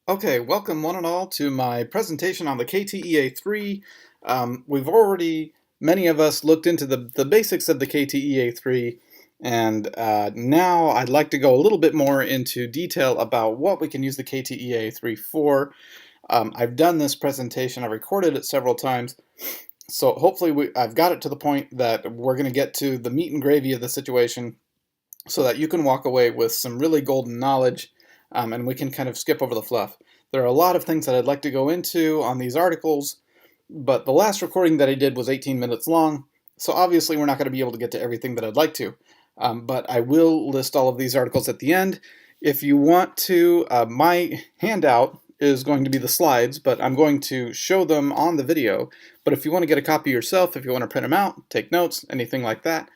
Okay, welcome one and all to my presentation on the KTEA 3. We've already, many of us, looked into the basics of the KTEA 3, and now I'd like to go a little bit more into detail about what we can use the KTEA 3 for. I've done this presentation, I've recorded it several times, so hopefully I've got it to the point that we're going to get to the meat and gravy of the situation so that you can walk away with some really golden knowledge, and we can kind of skip over the fluff. There are a lot of things that I'd like to go into on these articles, but the last recording that I did was 18 minutes long, so obviously we're not going to be able to get to everything that I'd like to. But I will list all of these articles at the end. If you want to, my handout is going to be the slides, but I'm going to show them on the video. But if you want to get a copy yourself, if you want to print them out, take notes, anything like that,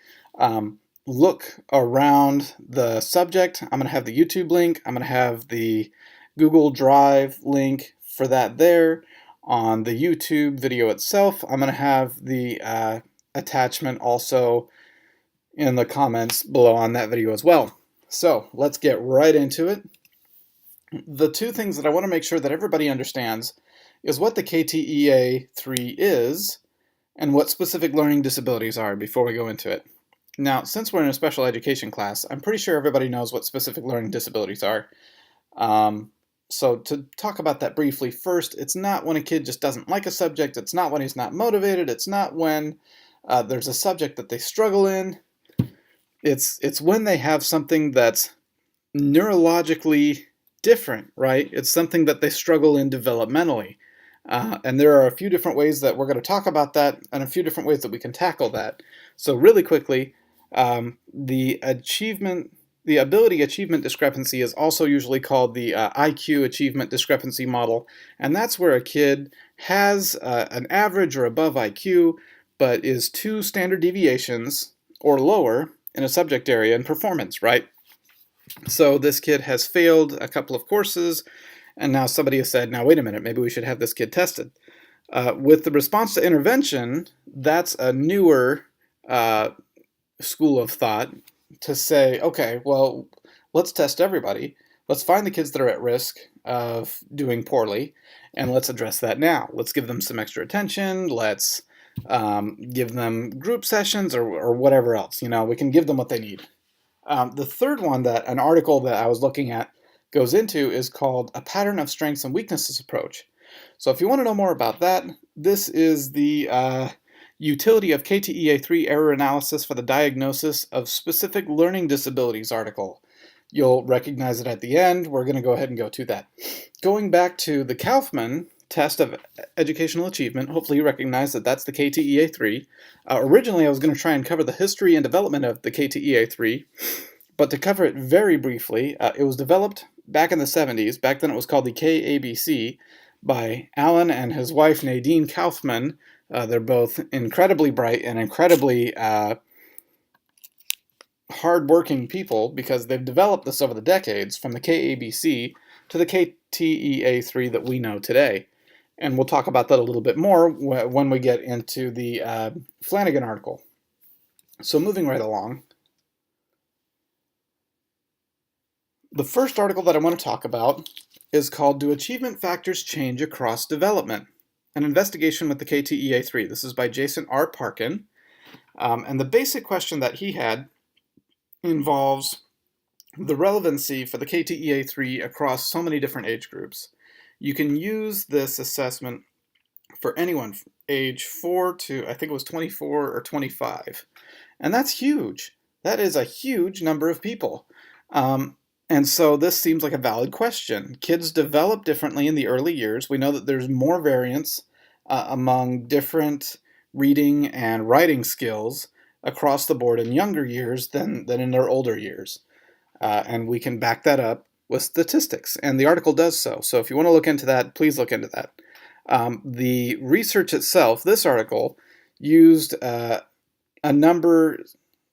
look around the subject. I'm going to have the YouTube link. I'm going to have the Google Drive link for that there. On the YouTube video itself, I'm going to have the attachment also in the comments below on that video as well. So let's get right into it. The two things that I want to make sure that everybody understands is what the KTEA 3 is and what specific learning disabilities are before we go into it. Now, since we're in a special education class, I'm pretty sure everybody knows what specific learning disabilities are. So to talk about that briefly, first, it's not when a kid just doesn't like a subject, it's not when he's not motivated, it's not when there's a subject that they struggle in. It's when they have something that's neurologically different, right? It's something that they struggle in developmentally. And there are a few different ways that we're going to talk about that and a few different ways that we can tackle that. So really quickly, the ability achievement discrepancy is also usually called the IQ achievement discrepancy model, and that's where a kid has an average or above IQ, but is 2 standard deviations or lower in a subject area in performance, right? So this kid has failed a couple of courses, and now somebody has said, now wait a minute, maybe we should have this kid tested. With the response to intervention, that's a newer school of thought to say, okay, well, let's test everybody. Let's find the kids that are at risk of doing poorly, and let's address that now. Let's give them some extra attention. Let's give them group sessions or whatever else. You know, we can give them what they need. The third one that an article that I was looking at goes into is called a pattern of strengths and weaknesses approach. So if you want to know more about that, this is the utility of KTEA 3 error analysis for the diagnosis of specific learning disabilities article. You'll recognize it at the end. We're going to go ahead and go to that. Going back to the Kaufman test of educational achievement, hopefully you recognize that that's the KTEA 3. Originally, I was going to try and cover the history and development of the KTEA 3, but to cover it very briefly, it was developed back in the 70s. Back then it was called the KABC by Alan and his wife Nadine Kaufman. They're both incredibly bright and incredibly hard-working people because they've developed this over the decades from the KABC to the KTEA 3 that we know today. And we'll talk about that a little bit more when we get into the Flanagan article. So moving right along, the first article that I want to talk about is called Do Achievement Factors Change Across Development? An investigation with the KTEA 3. This is by Jason R. Parkin. And the basic question that he had involves the relevancy for the KTEA 3 across so many different age groups. You can use this assessment for anyone age 4 to, I think it was 24 or 25. And that's huge. That is a huge number of people. And so this seems like a valid question. Kids develop differently in the early years. We know that there's more variance among different reading and writing skills across the board in younger years than in their older years. And we can back that up with statistics, and the article does so. So if you want to look into that, please look into that. The research itself, this article, used a number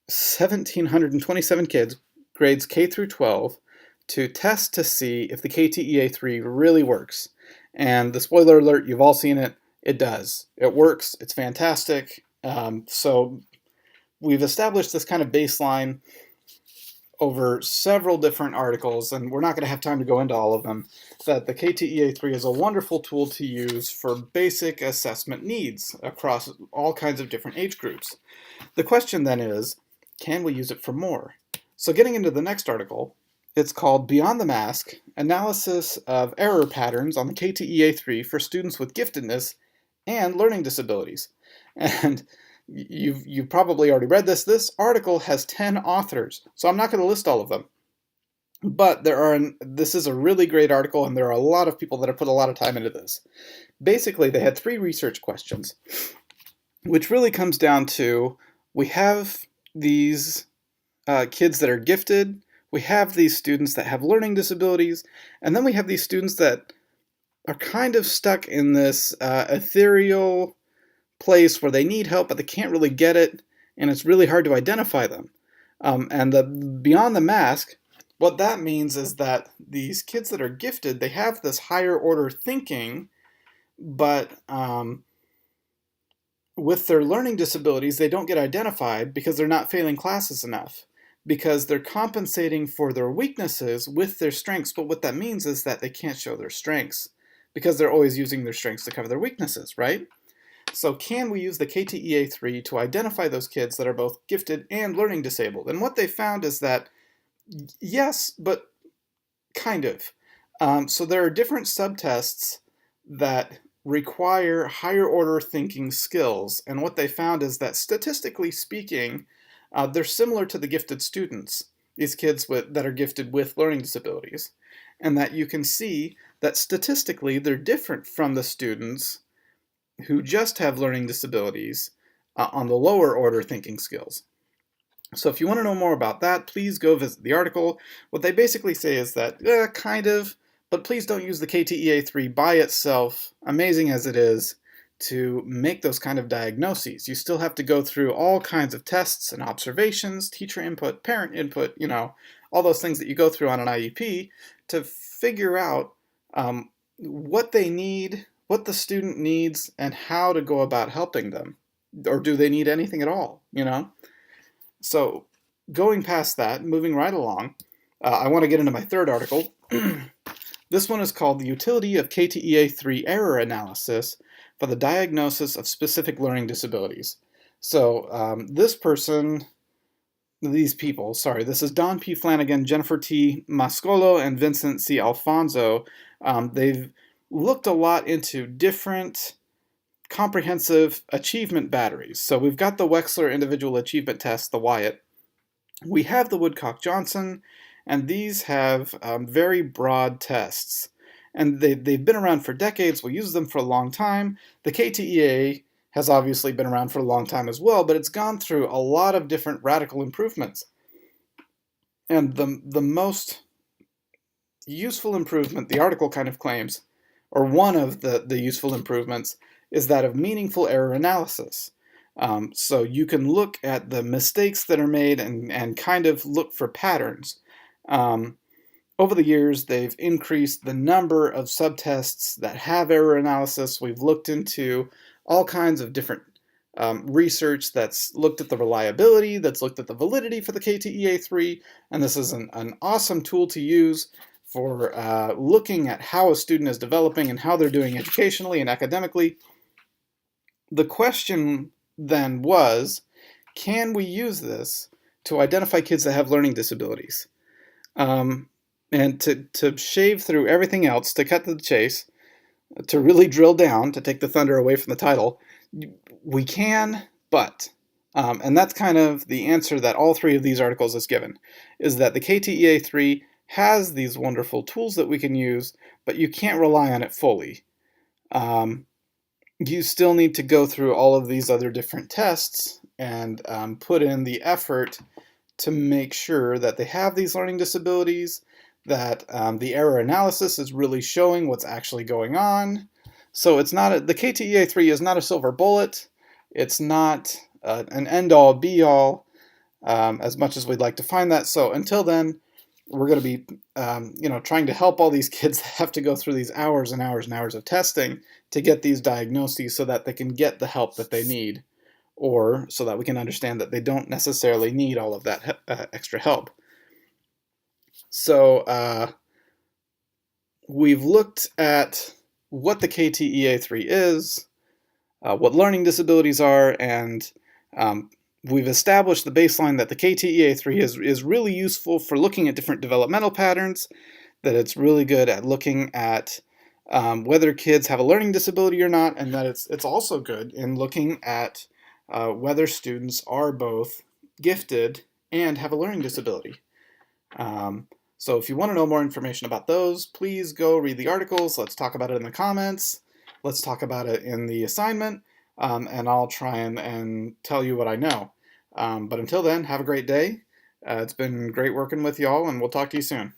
1,727 kids, grades K through 12, to test to see if the KTEA 3 really works. And the spoiler alert, you've all seen it, it does. It works, it's fantastic. So we've established this kind of baseline over several different articles, and we're not going to have time to go into all of them, that the KTEA3 is a wonderful tool to use for basic assessment needs across all kinds of different age groups. The question then is, can we use it for more? So getting into the next article, it's called Beyond the Mask, Analysis of Error Patterns on the KTEA3 for Students with Giftedness and Learning Disabilities. And you've probably already read this. This article has 10 authors, so I'm not going to list all of them. But this is a really great article, and there are a lot of people that have put a lot of time into this. Basically, they had 3 research questions, which really comes down to, we have these kids that are gifted, we have these students that have learning disabilities, and then we have these students that are kind of stuck in this ethereal place where they need help, but they can't really get it, and it's really hard to identify them. And the Beyond the Mask, what that means is that these kids that are gifted, they have this higher order thinking, but with their learning disabilities, they don't get identified because they're not failing classes enough, because they're compensating for their weaknesses with their strengths. But what that means is that they can't show their strengths because they're always using their strengths to cover their weaknesses, right? So can we use the KTEA3 to identify those kids that are both gifted and learning disabled? And what they found is that yes, but kind of. So there are different subtests that require higher order thinking skills, and what they found is that statistically speaking, they're similar to the gifted students, these kids that are gifted with learning disabilities, and that you can see that statistically they're different from the students who just have learning disabilities on the lower order thinking skills. So if you want to know more about that, please go visit the article. What they basically say is that, kind of, but please don't use the KTEA3 by itself, amazing as it is, to make those kind of diagnoses. You still have to go through all kinds of tests and observations, teacher input, parent input, all those things that you go through on an IEP to figure out what they need, what the student needs, and how to go about helping them. Or do they need anything at all, So going past that, moving right along, I want to get into my third article. This one is called The Utility of KTEA3 Error Analysis for the Diagnosis of Specific Learning Disabilities. So this is Don P. Flanagan, Jennifer T. Mascolo, and Vincent C. Alfonso. They've looked a lot into different comprehensive achievement batteries. So we've got the Wechsler Individual Achievement Test, the Wyatt. We have the Woodcock-Johnson, and these have very broad tests. And they've been around for decades. We use them for a long time. The KTEA has obviously been around for a long time as well, but it's gone through a lot of different radical improvements. And the most useful improvement, the article kind of claims, or one of the useful improvements, is that of meaningful error analysis. So you can look at the mistakes that are made and kind of look for patterns. Over the years, they've increased the number of subtests that have error analysis. We've looked into all kinds of different research that's looked at the reliability, that's looked at the validity for the KTEA3, and this is an awesome tool to use for looking at how a student is developing and how they're doing educationally and academically. The question then was, can we use this to identify kids that have learning disabilities? And to shave through everything else, to cut to the chase, to really drill down, to take the thunder away from the title, we can, but. And that's kind of the answer that all 3 of these articles is given, is that the KTEA3 has these wonderful tools that we can use, but you can't rely on it fully. You still need to go through all of these other different tests and put in the effort to make sure that they have these learning disabilities, that the error analysis is really showing what's actually going on. So it's not the KTEA3 is not a silver bullet. It's not an end-all, be-all, as much as we'd like to find that. So until then, we're going to be trying to help all these kids that have to go through these hours and hours and hours of testing to get these diagnoses so that they can get the help that they need, or so that we can understand that they don't necessarily need all of that extra help. So we've looked at what the KTEA3 is, what learning disabilities are, and we've established the baseline that the KTEA3 is really useful for looking at different developmental patterns, that it's really good at looking at whether kids have a learning disability or not, and that it's also good in looking at whether students are both gifted and have a learning disability. So if you want to know more information about those, please go read the articles. Let's talk about it in the comments. Let's talk about it in the assignment, and I'll try and tell you what I know. But until then, have a great day. It's been great working with y'all, and we'll talk to you soon.